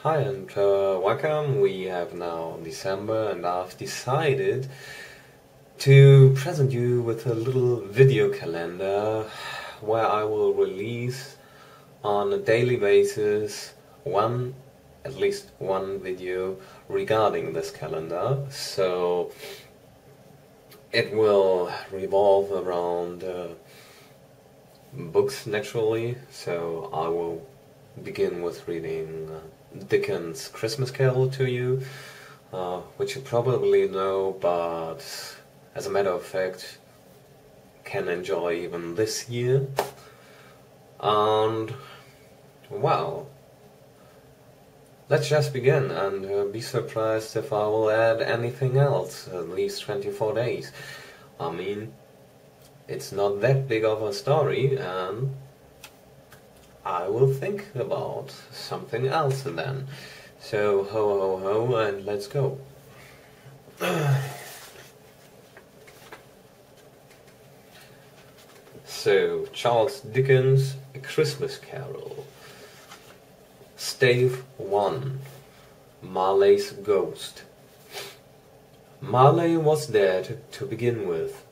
Hi and welcome. We have now December and I've decided to present you with a little video calendar where I will release on a daily basis at least one video regarding this calendar. So it will revolve around books naturally, so I will begin with reading Dickens' Christmas Carol to you, which you probably know, but as a matter of fact can enjoy even this year. And well, let's just begin and be surprised if I will add anything else these 24 days. I mean, it's not that big of a story, and I will think about something else then. So ho ho ho and let's go. So, Charles Dickens' A Christmas Carol. Stave 1. Marley's Ghost. Marley was dead to begin with.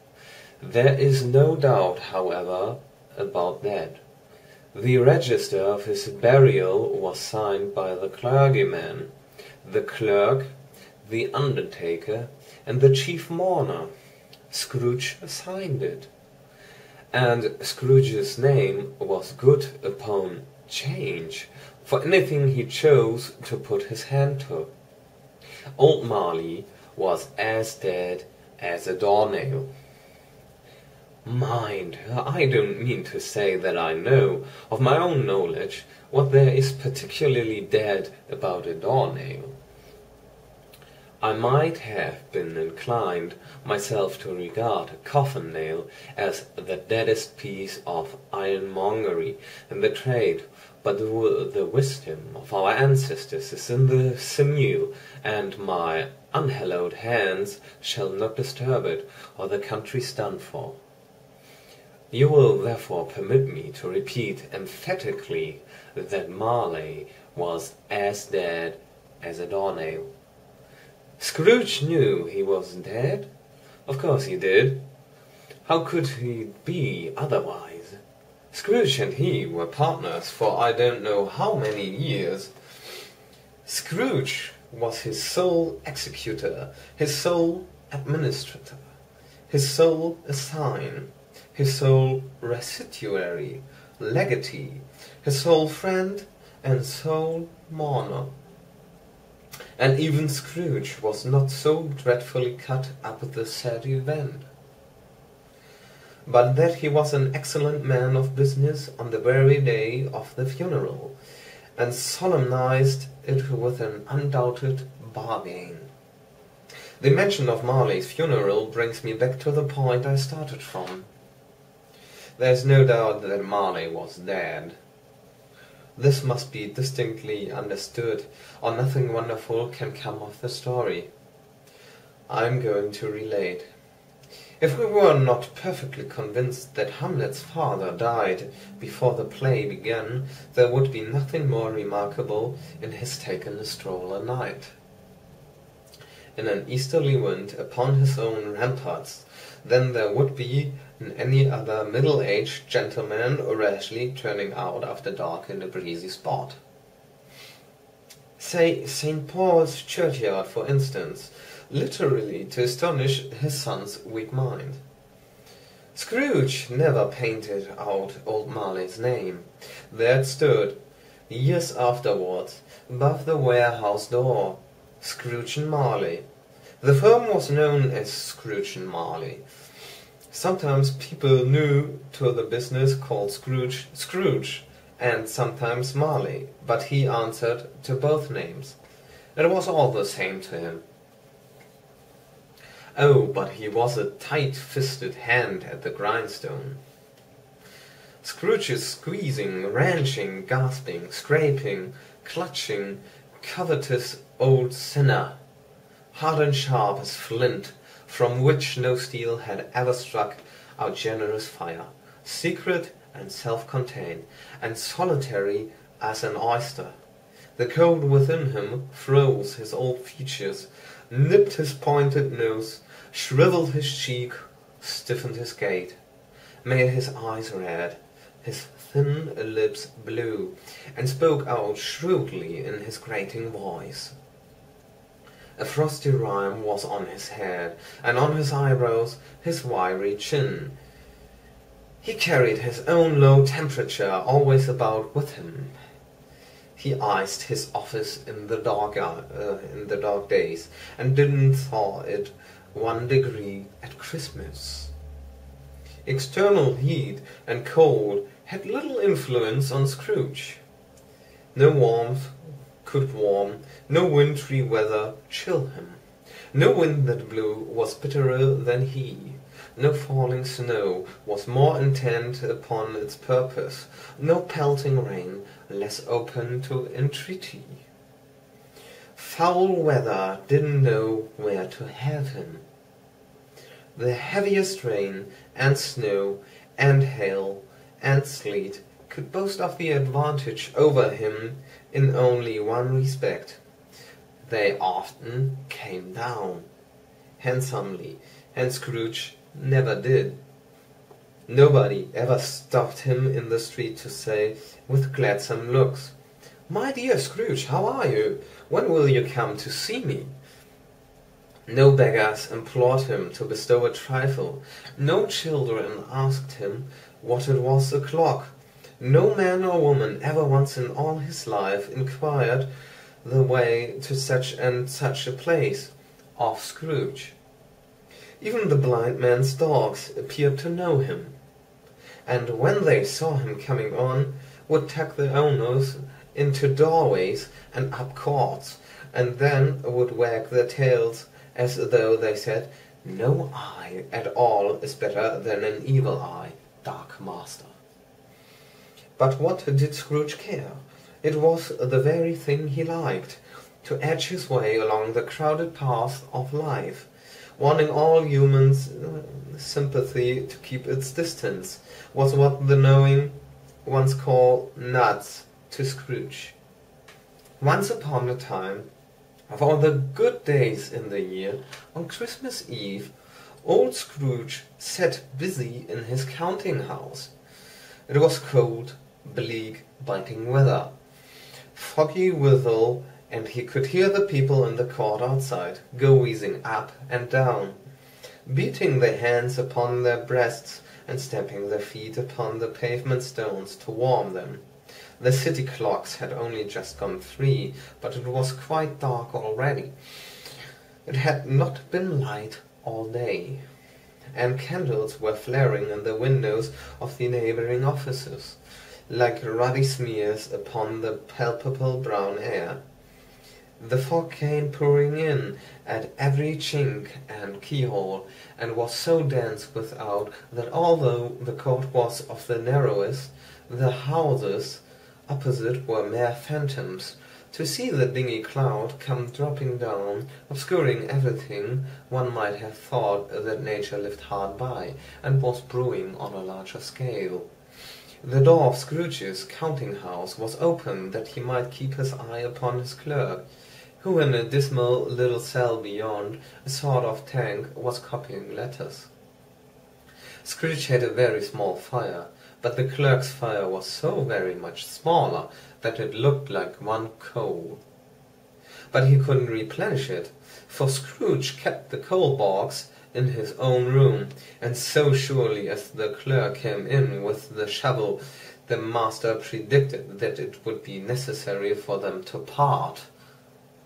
There is no doubt, however, about that. The register of his burial was signed by the clergyman, the clerk, the undertaker, and the chief mourner. Scrooge signed it. And Scrooge's name was good upon 'Change, for anything he chose to put his hand to. Old Marley was as dead as a doornail. Mind, I don't mean to say that I know, of my own knowledge, what there is particularly dead about a doornail. I might have been inclined myself to regard a coffin nail as the deadest piece of ironmongery in the trade, but the wisdom of our ancestors is in the sinew, and my unhallowed hands shall not disturb it, or the country's done for. You will therefore permit me to repeat emphatically that Marley was as dead as a doornail. Scrooge knew he was dead. Of course he did. How could he be otherwise? Scrooge and he were partners for I don't know how many years. Scrooge was his sole executor, his sole administrator, his sole assign, his sole residuary, legatee, his sole friend and sole mourner. And even Scrooge was not so dreadfully cut up with the said event, but that he was an excellent man of business on the very day of the funeral, and solemnized it with an undoubted bargain. The mention of Marley's funeral brings me back to the point I started from. There's no doubt that Marley was dead. This must be distinctly understood, or nothing wonderful can come of the story. I'm going to relate. If we were not perfectly convinced that Hamlet's father died before the play began, there would be nothing more remarkable in his taking a stroll a night, in an easterly wind, upon his own ramparts, than there would be in any other middle-aged gentleman rashly turning out after dark in a breezy spot. Say St. Paul's churchyard, for instance, literally to astonish his son's weak mind. Scrooge never painted out old Marley's name. There it stood, years afterwards, above the warehouse door, Scrooge and Marley. The firm was known as Scrooge and Marley. Sometimes people knew to the business called Scrooge, Scrooge, and sometimes Marley, but he answered to both names. It was all the same to him. Oh, but he was a tight-fisted hand at the grindstone. Scrooge's squeezing, wrenching, gasping, scraping, clutching, covetous old sinner, hard and sharp as flint, from which no steel had ever struck our generous fire, secret and self-contained, and solitary as an oyster. The cold within him froze his old features, nipped his pointed nose, shriveled his cheek, stiffened his gait, made his eyes red, his thin lips blue, and spoke out shrewdly in his grating voice. A frosty rime was on his head, and on his eyebrows his wiry chin. He carried his own low temperature always about with him. He iced his office in the dark days, and didn't thaw it 1 degree at Christmas. External heat and cold had little influence on Scrooge. No warmth could warm, no wintry weather chill him. No wind that blew was bitterer than he. No falling snow was more intent upon its purpose, no pelting rain less open to entreaty. Foul weather didn't know where to have him. The heaviest rain and snow and hail and sleet could boast of the advantage over him in only one respect. They often came down handsomely, and Scrooge never did. Nobody ever stopped him in the street to say, with gladsome looks, "My dear Scrooge, how are you? When will you come to see me?" No beggars implored him to bestow a trifle. No children asked him what it was o'clock. No man or woman ever once in all his life inquired the way to such and such a place of Scrooge. Even the blind man's dogs appeared to know him, and when they saw him coming on, would tuck their owners into doorways and up courts, and then would wag their tails as though they said, "No eye at all is better than an evil eye, dark master." But what did Scrooge care? It was the very thing he liked, to edge his way along the crowded path of life, wanting all human sympathy to keep its distance, was what the knowing ones call nuts to Scrooge. Once upon a time, of all the good days in the year, on Christmas Eve, old Scrooge sat busy in his counting-house. It was cold, bleak, biting weather, foggy withal, and he could hear the people in the court outside go wheezing up and down, beating their hands upon their breasts and stamping their feet upon the pavement stones to warm them. The city clocks had only just gone 3, but it was quite dark already. It had not been light all day, and candles were flaring in the windows of the neighboring offices, like ruddy smears upon the palpable brown air. The fog came pouring in at every chink and keyhole, and was so dense without that although the court was of the narrowest, the houses opposite were mere phantoms. To see the dingy cloud come dropping down, obscuring everything, one might have thought that nature lived hard by, and was brewing on a larger scale. The door of Scrooge's counting-house was open that he might keep his eye upon his clerk, who in a dismal little cell beyond, a sort of tank, was copying letters. Scrooge had a very small fire, but the clerk's fire was so very much smaller that it looked like one coal. But he couldn't replenish it, for Scrooge kept the coal-box in his own room, and so surely as the clerk came in with the shovel, the master predicted that it would be necessary for them to part.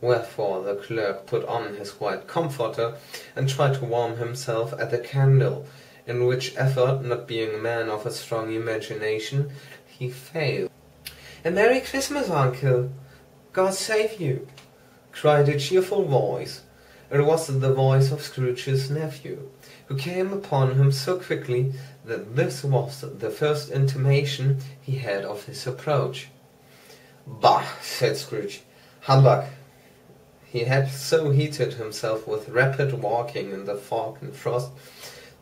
Wherefore the clerk put on his white comforter and tried to warm himself at the candle, in which effort, not being a man of a strong imagination, he failed. "A Merry Christmas, uncle! God save you!" cried a cheerful voice. It was the voice of Scrooge's nephew, who came upon him so quickly that this was the first intimation he had of his approach. "Bah!" said Scrooge. "Humbug!" He had so heated himself with rapid walking in the fog and frost,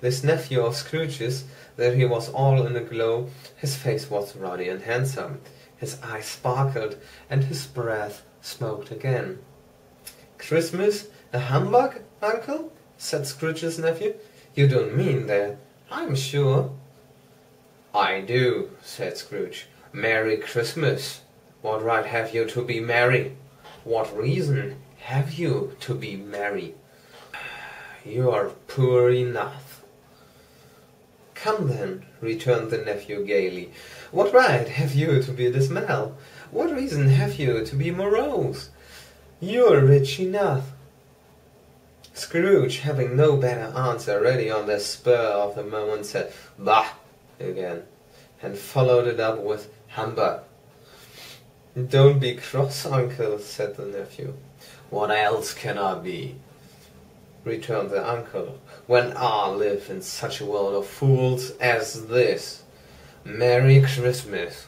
this nephew of Scrooge's, that he was all in a glow. His face was ruddy and handsome. His eyes sparkled, and his breath smoked again. "Christmas? A humbug, uncle?" said Scrooge's nephew. "You don't mean that, I'm sure." "I do," said Scrooge. "Merry Christmas. What right have you to be merry? What reason have you to be merry? You are poor enough." "Come then," returned the nephew gaily. "What right have you to be dismal? What reason have you to be morose? You are rich enough." Scrooge, having no better answer ready on the spur of the moment, said "Bah!" again, and followed it up with "humbug." "Don't be cross, uncle," said the nephew. "What else can I be?" returned the uncle, "when I live in such a world of fools as this? Merry Christmas!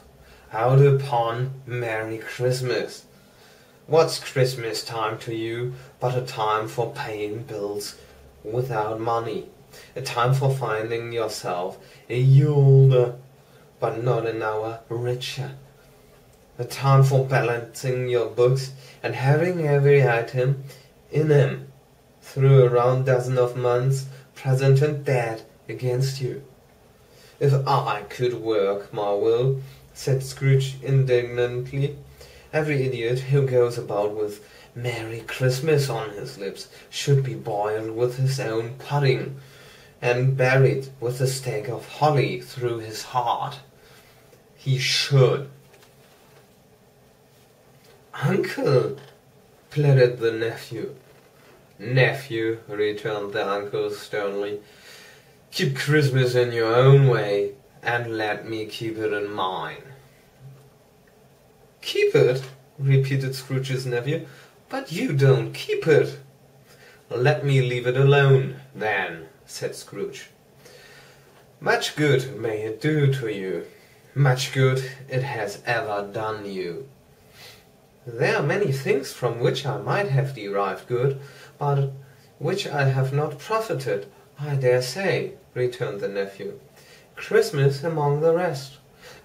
Out upon Merry Christmas! What's Christmas time to you but a time for paying bills without money, a time for finding yourself a year older, but not an hour richer, a time for balancing your books and having every item in 'em through a round dozen of months, present and dead, against you." "If I could work my will," said Scrooge indignantly, "every idiot who goes about with Merry Christmas on his lips should be boiled with his own pudding, and buried with a stake of holly through his heart. He should." "Uncle!" pleaded the nephew. "Nephew," returned the uncle sternly, "keep Christmas in your own way, and let me keep it in mine." "Keep it?" repeated Scrooge's nephew. "But you don't keep it." "Let me leave it alone, then," said Scrooge. "Much good may it do to you. Much good it has ever done you." "There are many things from which I might have derived good, but which I have not profited, I dare say," returned the nephew. "Christmas among the rest.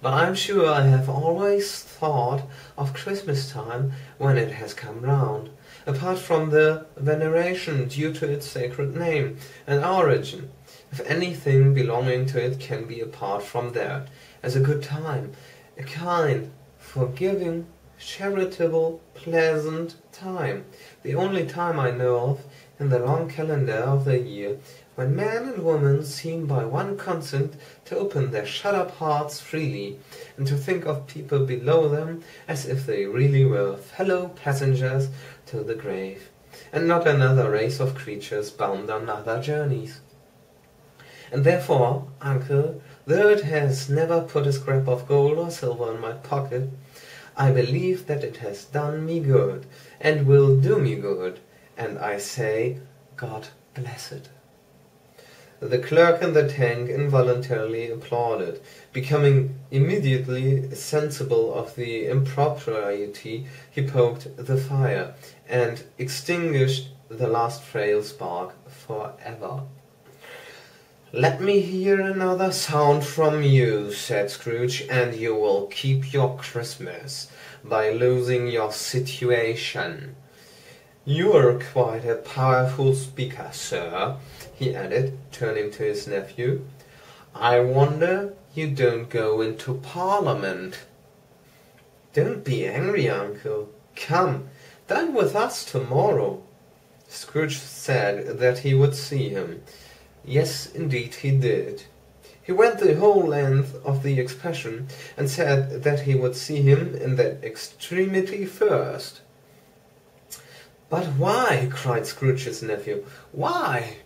But I'm sure I have always thought of Christmas time when it has come round, apart from the veneration due to its sacred name and origin, if anything belonging to it can be apart from that, as a good time, a kind, forgiving, charitable, pleasant time, the only time I know of in the long calendar of the year, when man and woman seem by one consent to open their shut-up hearts freely, and to think of people below them as if they really were fellow passengers to the grave, and not another race of creatures bound on other journeys. And therefore, uncle, though it has never put a scrap of gold or silver in my pocket, I believe that it has done me good, and will do me good, and I say, God bless it. The clerk in the tank involuntarily applauded, becoming immediately sensible of the impropriety. He poked the fire, and extinguished the last frail spark for ever. "Let me hear another sound from you," said Scrooge, "and you will keep your Christmas by losing your situation. You are quite a powerful speaker, sir," he added, turning to his nephew. "I wonder you don't go into Parliament." "Don't be angry, uncle. Come, dine with us tomorrow." Scrooge said that he would see him. Yes, indeed he did. He went the whole length of the expression, and said that he would see him in that extremity first. "But why?" cried Scrooge's nephew. "Why?"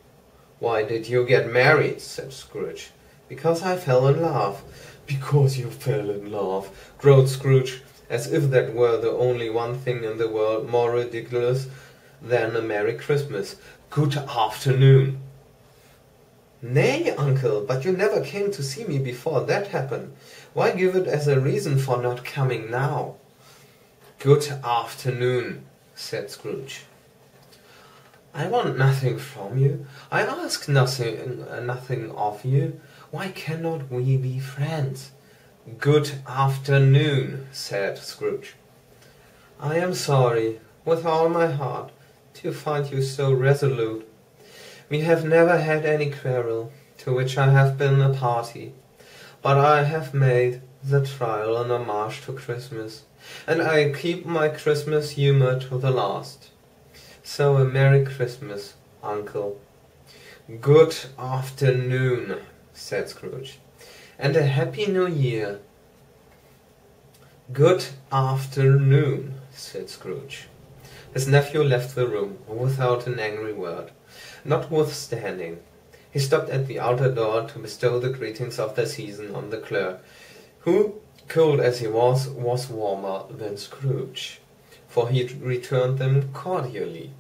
"Why did you get married?" said Scrooge. "Because I fell in love." "Because you fell in love," growled Scrooge, as if that were the only one thing in the world more ridiculous than a Merry Christmas. "Good afternoon." "Nay, uncle, but you never came to see me before that happened. Why give it as a reason for not coming now?" "Good afternoon," said Scrooge. "I want nothing from you. I ask nothing of you. Why cannot we be friends? "Good afternoon," said Scrooge. "I am sorry, with all my heart, to find you so resolute. We have never had any quarrel, to which I have been a party, but I have made the trial on a march to Christmas, and I keep my Christmas humour to the last. So a Merry Christmas, Uncle." "Good afternoon," said Scrooge, "and a Happy New Year." "Good afternoon," said Scrooge. His nephew left the room without an angry word. Notwithstanding, he stopped at the outer door to bestow the greetings of the season on the clerk, who, cold as he was warmer than Scrooge, for he returned them cordially.